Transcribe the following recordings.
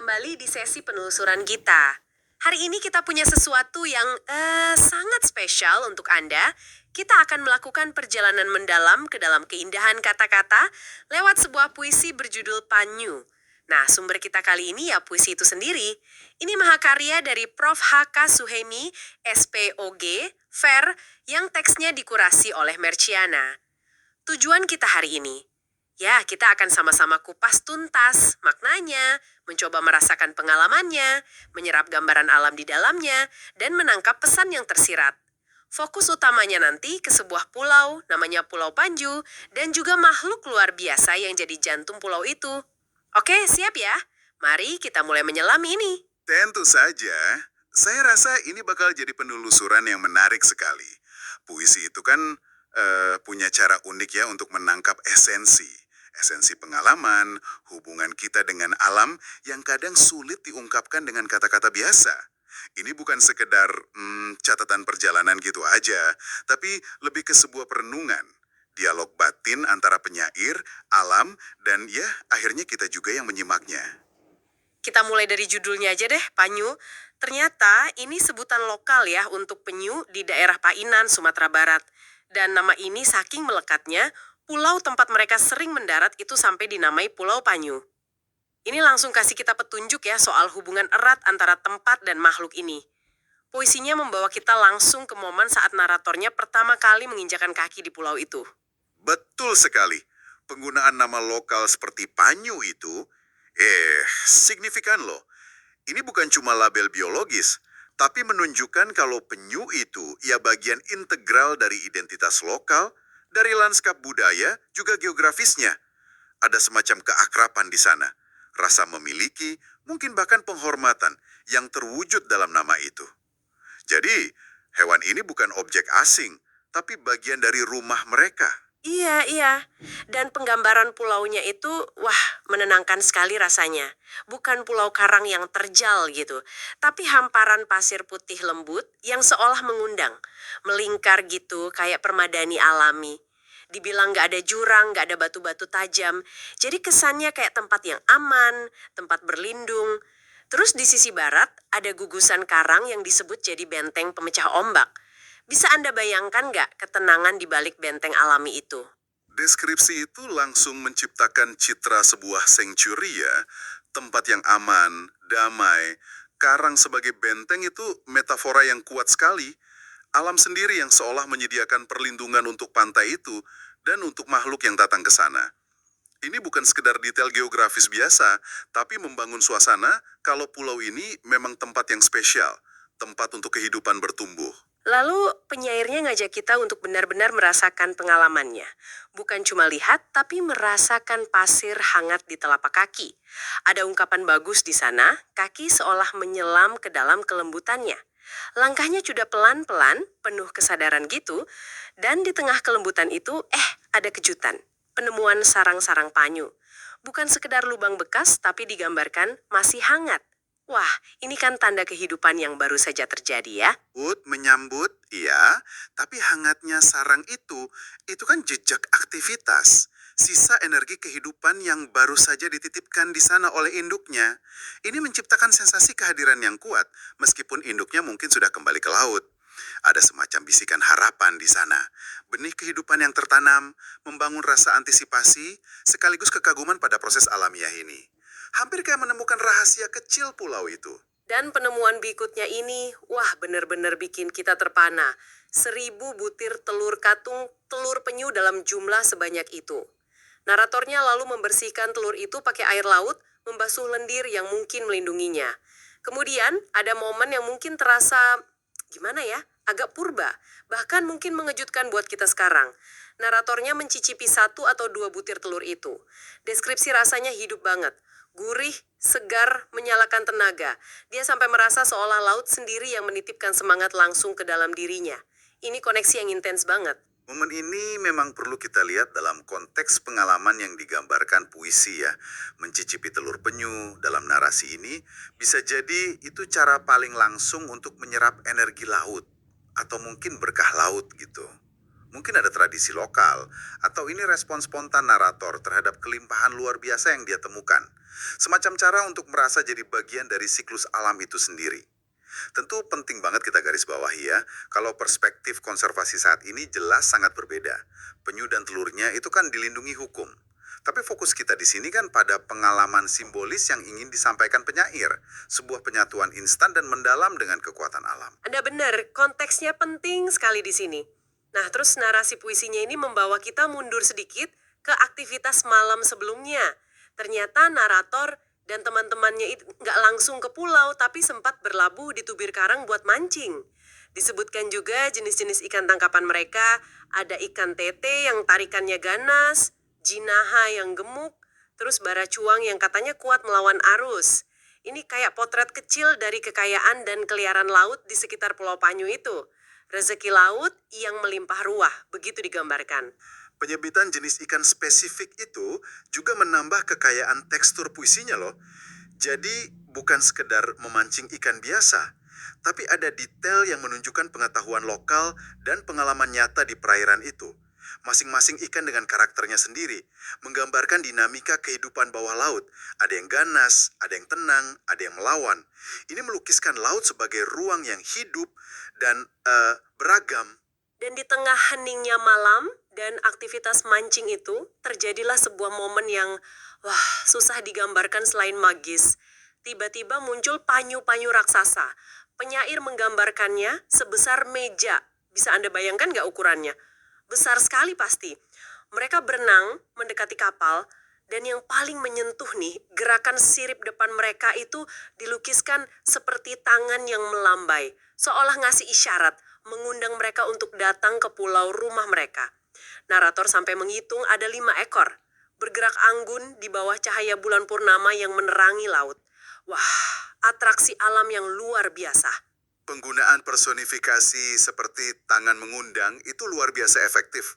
kembali di sesi penelusuran kita. Hari ini kita punya sesuatu yang sangat spesial untuk Anda. Kita akan melakukan perjalanan mendalam ke dalam keindahan kata-kata lewat sebuah puisi berjudul Panyu. Nah, sumber kita kali ini ya puisi itu sendiri. Ini mahakarya dari Prof. H.K. Suhemi, SPOG, FER, yang teksnya dikurasi oleh Merciana. Tujuan kita hari ini, ya, kita akan sama-sama kupas tuntas maknanya, mencoba merasakan pengalamannya, menyerap gambaran alam di dalamnya, dan menangkap pesan yang tersirat. Fokus utamanya nanti ke sebuah pulau, namanya Pulau Panju, dan juga makhluk luar biasa yang jadi jantung pulau itu. Oke, siap ya? Mari kita mulai menyelam ini. Tentu saja, saya rasa ini bakal jadi penelusuran yang menarik sekali. Puisi itu kan punya cara unik ya untuk menangkap esensi pengalaman, hubungan kita dengan alam yang kadang sulit diungkapkan dengan kata-kata biasa. Ini bukan sekedar catatan perjalanan gitu aja, tapi lebih ke sebuah perenungan, dialog batin antara penyair, alam, dan ya akhirnya kita juga yang menyimaknya. Kita mulai dari judulnya aja deh, Panyu. Ternyata ini sebutan lokal ya untuk penyu di daerah Painan, Sumatera Barat. Dan nama ini saking melekatnya, pulau tempat mereka sering mendarat itu sampai dinamai Pulau Panyu. Ini langsung kasih kita petunjuk ya soal hubungan erat antara tempat dan makhluk ini. Puisinya membawa kita langsung ke momen saat naratornya pertama kali menginjakan kaki di pulau itu. Betul sekali. Penggunaan nama lokal seperti Panyu itu, signifikan loh. Ini bukan cuma label biologis, tapi menunjukkan kalau penyu itu ya bagian integral dari identitas lokal, dari lanskap budaya, juga geografisnya. Ada semacam keakraban di sana. Rasa memiliki, mungkin bahkan penghormatan yang terwujud dalam nama itu. Jadi, hewan ini bukan objek asing, tapi bagian dari rumah mereka. Iya. Dan penggambaran pulaunya itu, wah, menenangkan sekali rasanya. Bukan pulau karang yang terjal gitu, tapi hamparan pasir putih lembut yang seolah mengundang. Melingkar gitu, kayak permadani alami. Dibilang gak ada jurang, gak ada batu-batu tajam. Jadi kesannya kayak tempat yang aman, tempat berlindung. Terus di sisi barat, ada gugusan karang yang disebut jadi benteng pemecah ombak. Bisa Anda bayangkan nggak ketenangan di balik benteng alami itu? Deskripsi itu langsung menciptakan citra sebuah sanctuary ya, tempat yang aman, damai. Karang sebagai benteng itu metafora yang kuat sekali. Alam sendiri yang seolah menyediakan perlindungan untuk pantai itu dan untuk makhluk yang datang ke sana. Ini bukan sekedar detail geografis biasa, tapi membangun suasana kalau pulau ini memang tempat yang spesial, tempat untuk kehidupan bertumbuh. Lalu penyairnya ngajak kita untuk benar-benar merasakan pengalamannya. Bukan cuma lihat, tapi merasakan pasir hangat di telapak kaki. Ada ungkapan bagus di sana, kaki seolah menyelam ke dalam kelembutannya. Langkahnya sudah pelan-pelan, penuh kesadaran gitu. Dan di tengah kelembutan itu, ada kejutan. Penemuan sarang-sarang panyu. Bukan sekedar lubang bekas, tapi digambarkan masih hangat. Wah, ini kan tanda kehidupan yang baru saja terjadi ya. Menyambut, iya, tapi hangatnya sarang itu kan jejak aktivitas. Sisa energi kehidupan yang baru saja dititipkan di sana oleh induknya. Ini menciptakan sensasi kehadiran yang kuat, meskipun induknya mungkin sudah kembali ke laut. Ada semacam bisikan harapan di sana. Benih kehidupan yang tertanam, membangun rasa antisipasi, sekaligus kekaguman pada proses alamiah ini. Hampir kayak menemukan rahasia kecil pulau itu. Dan penemuan berikutnya ini, wah benar-benar bikin kita terpana. 1.000 butir telur katung, telur penyu dalam jumlah sebanyak itu. Naratornya lalu membersihkan telur itu pakai air laut, membasuh lendir yang mungkin melindunginya. Kemudian ada momen yang mungkin terasa, gimana ya, agak purba. Bahkan mungkin mengejutkan buat kita sekarang. Naratornya mencicipi 1 atau 2 butir telur itu. Deskripsi rasanya hidup banget. Gurih, segar, menyalakan tenaga. Dia sampai merasa seolah laut sendiri yang menitipkan semangat langsung ke dalam dirinya. Ini koneksi yang intens banget. Momen ini memang perlu kita lihat dalam konteks pengalaman yang digambarkan puisi ya. Mencicipi telur penyu dalam narasi ini bisa jadi itu cara paling langsung untuk menyerap energi laut. Atau mungkin berkah laut gitu. Mungkin ada tradisi lokal, atau ini respon spontan narator terhadap kelimpahan luar biasa yang dia temukan. Semacam cara untuk merasa jadi bagian dari siklus alam itu sendiri. Tentu penting banget kita garis bawahi ya, kalau perspektif konservasi saat ini jelas sangat berbeda. Penyu dan telurnya itu kan dilindungi hukum. Tapi fokus kita di sini kan pada pengalaman simbolis yang ingin disampaikan penyair, sebuah penyatuan instan dan mendalam dengan kekuatan alam. Anda benar, konteksnya penting sekali di sini. Nah, terus narasi puisinya ini membawa kita mundur sedikit ke aktivitas malam sebelumnya. Ternyata narator dan teman-temannya itu nggak langsung ke pulau, tapi sempat berlabuh di tubir karang buat mancing. Disebutkan juga jenis-jenis ikan tangkapan mereka, ada ikan tete yang tarikannya ganas, jinaha yang gemuk, terus baracuang yang katanya kuat melawan arus. Ini kayak potret kecil dari kekayaan dan keliaran laut di sekitar Pulau Panyu itu. Rezeki laut yang melimpah ruah, begitu digambarkan. Penyebutan jenis ikan spesifik itu juga menambah kekayaan tekstur puisinya loh. Jadi bukan sekedar memancing ikan biasa, tapi ada detail yang menunjukkan pengetahuan lokal dan pengalaman nyata di perairan itu. Masing-masing ikan dengan karakternya sendiri, menggambarkan dinamika kehidupan bawah laut. Ada yang ganas, ada yang tenang, ada yang melawan. Ini melukiskan laut sebagai ruang yang hidup dan beragam. Dan di tengah heningnya malam dan aktivitas mancing itu, terjadilah sebuah momen yang, susah digambarkan selain magis. Tiba-tiba muncul panyu-panyu raksasa. Penyair menggambarkannya sebesar meja. Bisa Anda bayangkan nggak ukurannya? Besar sekali pasti. Mereka berenang mendekati kapal, dan yang paling menyentuh nih, gerakan sirip depan mereka itu dilukiskan seperti tangan yang melambai, seolah ngasih isyarat, mengundang mereka untuk datang ke pulau rumah mereka. Narator sampai menghitung ada 5 ekor, bergerak anggun di bawah cahaya bulan purnama yang menerangi laut. Wah, atraksi alam yang luar biasa. Penggunaan personifikasi seperti tangan mengundang itu luar biasa efektif.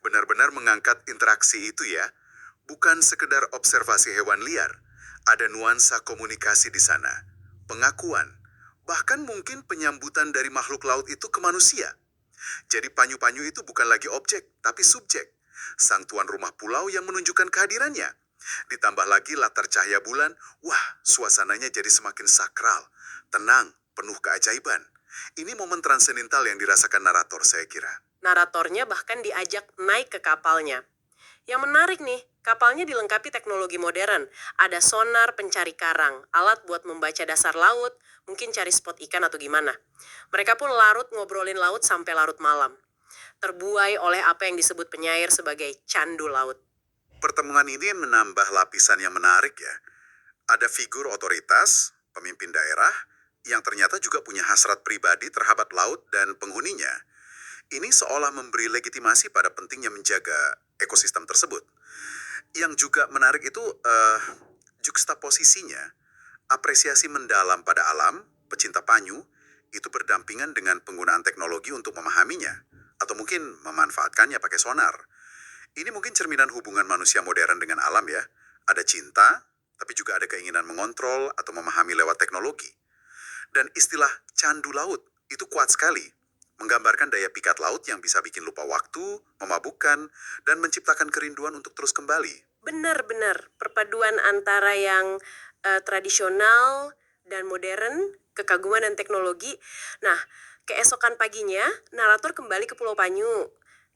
Benar-benar mengangkat interaksi itu ya. Bukan sekedar observasi hewan liar. Ada nuansa komunikasi di sana. Pengakuan. Bahkan mungkin penyambutan dari makhluk laut itu ke manusia. Jadi panyu-panyu itu bukan lagi objek, tapi subjek. Sang tuan rumah pulau yang menunjukkan kehadirannya. Ditambah lagi latar cahaya bulan, wah suasananya jadi semakin sakral, tenang, penuh keajaiban. Ini momen transendental yang dirasakan narator saya kira. Naratornya bahkan diajak naik ke kapalnya. Yang menarik nih, kapalnya dilengkapi teknologi modern. Ada sonar pencari karang, alat buat membaca dasar laut, mungkin cari spot ikan atau gimana. Mereka pun larut ngobrolin laut sampai larut malam. Terbuai oleh apa yang disebut penyair sebagai candu laut. Pertemuan ini menambah lapisan yang menarik ya. Ada figur otoritas, pemimpin daerah, yang ternyata juga punya hasrat pribadi terhadap laut dan penghuninya. Ini seolah memberi legitimasi pada pentingnya menjaga ekosistem tersebut. Yang juga menarik itu juxtaposisinya, apresiasi mendalam pada alam, pecinta panyu, itu berdampingan dengan penggunaan teknologi untuk memahaminya, atau mungkin memanfaatkannya pakai sonar. Ini mungkin cerminan hubungan manusia modern dengan alam ya. Ada cinta, tapi juga ada keinginan mengontrol atau memahami lewat teknologi. Dan istilah candu laut itu kuat sekali. Menggambarkan daya pikat laut yang bisa bikin lupa waktu, memabukkan, dan menciptakan kerinduan untuk terus kembali. Benar-benar perpaduan antara yang tradisional dan modern, kekaguman dan teknologi. Nah, keesokan paginya, narator kembali ke Pulau Panyu.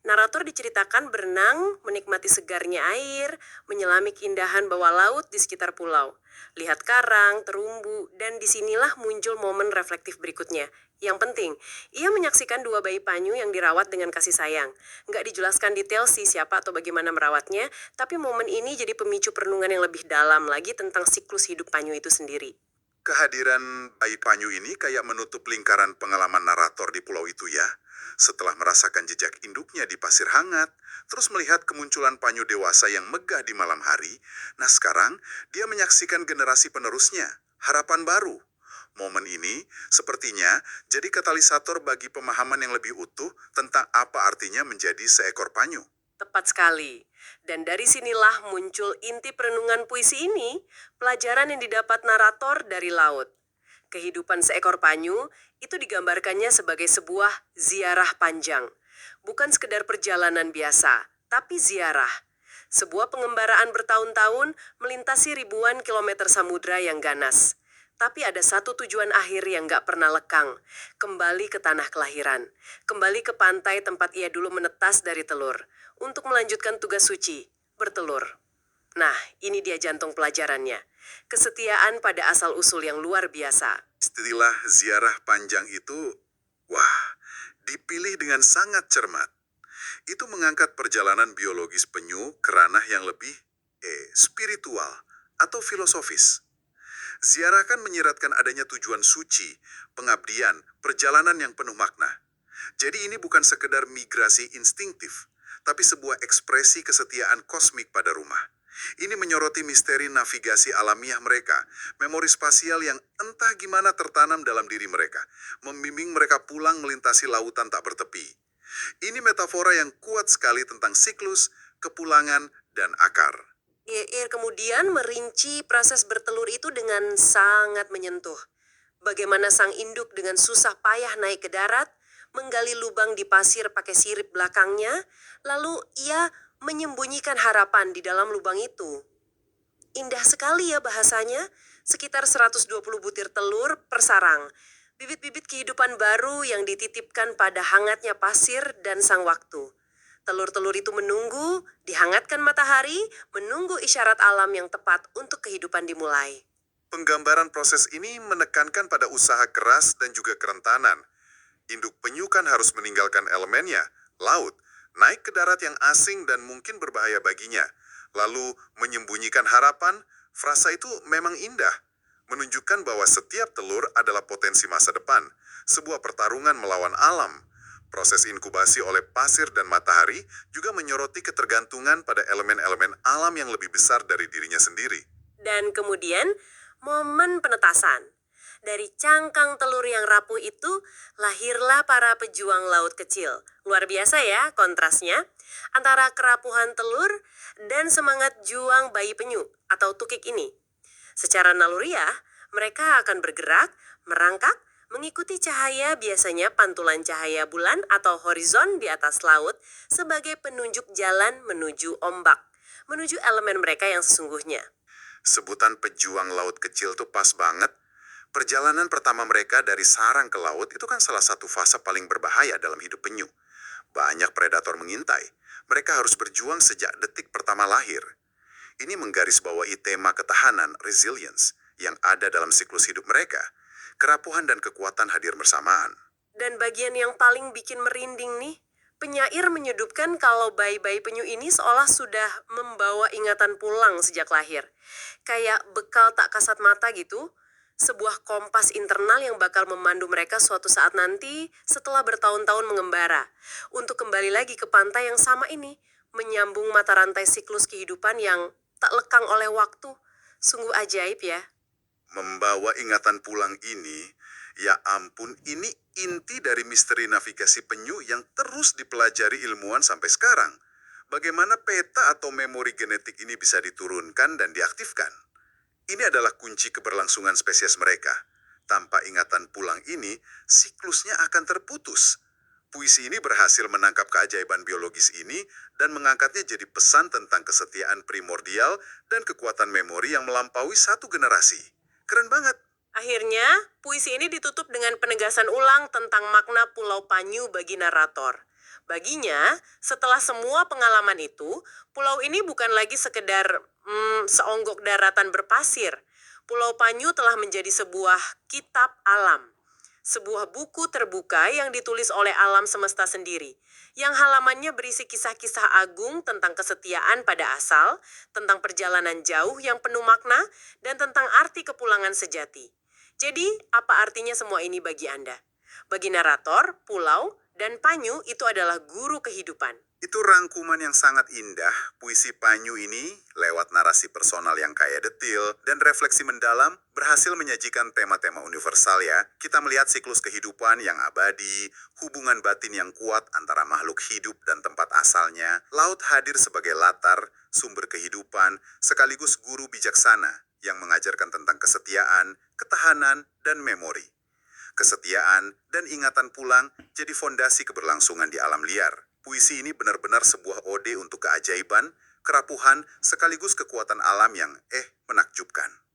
Narator diceritakan berenang, menikmati segarnya air, menyelami keindahan bawah laut di sekitar pulau. Lihat karang, terumbu, dan disinilah muncul momen reflektif berikutnya. Yang penting, ia menyaksikan 2 bayi panyu yang dirawat dengan kasih sayang. Nggak dijelaskan detail sih siapa atau bagaimana merawatnya, tapi momen ini jadi pemicu perenungan yang lebih dalam lagi tentang siklus hidup panyu itu sendiri. Kehadiran bayi panyu ini kayak menutup lingkaran pengalaman narator di pulau itu ya. Setelah merasakan jejak induknya di pasir hangat, terus melihat kemunculan panyu dewasa yang megah di malam hari, nah sekarang dia menyaksikan generasi penerusnya, harapan baru. Momen ini sepertinya jadi katalisator bagi pemahaman yang lebih utuh tentang apa artinya menjadi seekor panyu. Tepat sekali. Dan dari sinilah muncul inti perenungan puisi ini, pelajaran yang didapat narator dari laut. Kehidupan seekor panyu itu digambarkannya sebagai sebuah ziarah panjang. Bukan sekedar perjalanan biasa, tapi ziarah. Sebuah pengembaraan bertahun-tahun melintasi ribuan kilometer samudra yang ganas. Tapi ada satu tujuan akhir yang gak pernah lekang. Kembali ke tanah kelahiran. Kembali ke pantai tempat ia dulu menetas dari telur. Untuk melanjutkan tugas suci, bertelur. Nah, ini dia jantung pelajarannya. Kesetiaan pada asal-usul yang luar biasa. Istilah ziarah panjang itu, wah, dipilih dengan sangat cermat. Itu mengangkat perjalanan biologis penyu ke ranah yang lebih spiritual atau filosofis. Ziarah kan menyiratkan adanya tujuan suci, pengabdian, perjalanan yang penuh makna. Jadi ini bukan sekedar migrasi instingtif, tapi sebuah ekspresi kesetiaan kosmik pada rumah. Ini menyoroti misteri navigasi alamiah mereka, memori spasial yang entah gimana tertanam dalam diri mereka, membimbing mereka pulang melintasi lautan tak bertepi. Ini metafora yang kuat sekali tentang siklus, kepulangan, dan akar. Kemudian merinci proses bertelur itu dengan sangat menyentuh. Bagaimana sang induk dengan susah payah naik ke darat, menggali lubang di pasir pakai sirip belakangnya, lalu ia menyembunyikan harapan di dalam lubang itu. Indah sekali ya bahasanya, sekitar 120 butir telur per sarang. Bibit-bibit kehidupan baru yang dititipkan pada hangatnya pasir dan sang waktu. Telur-telur itu menunggu, dihangatkan matahari, menunggu isyarat alam yang tepat untuk kehidupan dimulai. Penggambaran proses ini menekankan pada usaha keras dan juga kerentanan. Induk penyu kan harus meninggalkan elemennya, laut, naik ke darat yang asing dan mungkin berbahaya baginya. Lalu menyembunyikan harapan, frasa itu memang indah. Menunjukkan bahwa setiap telur adalah potensi masa depan, sebuah pertarungan melawan alam. Proses inkubasi oleh pasir dan matahari juga menyoroti ketergantungan pada elemen-elemen alam yang lebih besar dari dirinya sendiri. Dan kemudian, momen penetasan. Dari cangkang telur yang rapuh itu, lahirlah para pejuang laut kecil. Luar biasa ya kontrasnya, antara kerapuhan telur dan semangat juang bayi penyu atau tukik ini. Secara naluriah, mereka akan bergerak, merangkak, mengikuti cahaya biasanya pantulan cahaya bulan atau horizon di atas laut sebagai penunjuk jalan menuju ombak, menuju elemen mereka yang sesungguhnya. Sebutan pejuang laut kecil tuh pas banget. Perjalanan pertama mereka dari sarang ke laut itu kan salah satu fase paling berbahaya dalam hidup penyu. Banyak predator mengintai. Mereka harus berjuang sejak detik pertama lahir. Ini menggarisbawahi tema ketahanan, resilience, yang ada dalam siklus hidup mereka. Kerapuhan dan kekuatan hadir bersamaan. Dan bagian yang paling bikin merinding nih, penyair menyudupkan kalau bayi-bayi penyu ini seolah sudah membawa ingatan pulang sejak lahir. Kayak bekal tak kasat mata gitu, sebuah kompas internal yang bakal memandu mereka suatu saat nanti setelah bertahun-tahun mengembara. Untuk kembali lagi ke pantai yang sama ini, menyambung mata rantai siklus kehidupan yang tak lekang oleh waktu. Sungguh ajaib ya. Membawa ingatan pulang ini, ya ampun, ini inti dari misteri navigasi penyu yang terus dipelajari ilmuwan sampai sekarang. Bagaimana peta atau memori genetik ini bisa diturunkan dan diaktifkan? Ini adalah kunci keberlangsungan spesies mereka. Tanpa ingatan pulang ini, siklusnya akan terputus. Puisi ini berhasil menangkap keajaiban biologis ini dan mengangkatnya jadi pesan tentang kesetiaan primordial dan kekuatan memori yang melampaui satu generasi. Keren banget. Akhirnya, puisi ini ditutup dengan penegasan ulang tentang makna Pulau Panyu bagi narator. Baginya, setelah semua pengalaman itu, pulau ini bukan lagi sekedar seonggok daratan berpasir. Pulau Panyu telah menjadi sebuah kitab alam. Sebuah buku terbuka yang ditulis oleh alam semesta sendiri, yang halamannya berisi kisah-kisah agung tentang kesetiaan pada asal, tentang perjalanan jauh yang penuh makna, dan tentang arti kepulangan sejati. Jadi, apa artinya semua ini bagi Anda? Bagi narator, pulau, dan Panyu itu adalah guru kehidupan. Itu rangkuman yang sangat indah. Puisi Panyu ini lewat narasi personal yang kaya detil dan refleksi mendalam berhasil menyajikan tema-tema universal ya. Kita melihat siklus kehidupan yang abadi, hubungan batin yang kuat antara makhluk hidup dan tempat asalnya. Laut hadir sebagai latar, sumber kehidupan, sekaligus guru bijaksana yang mengajarkan tentang kesetiaan, ketahanan, dan memori. kesetiaan, dan ingatan pulang jadi fondasi keberlangsungan di alam liar. Puisi ini benar-benar sebuah ode untuk keajaiban, kerapuhan, sekaligus kekuatan alam yang menakjubkan.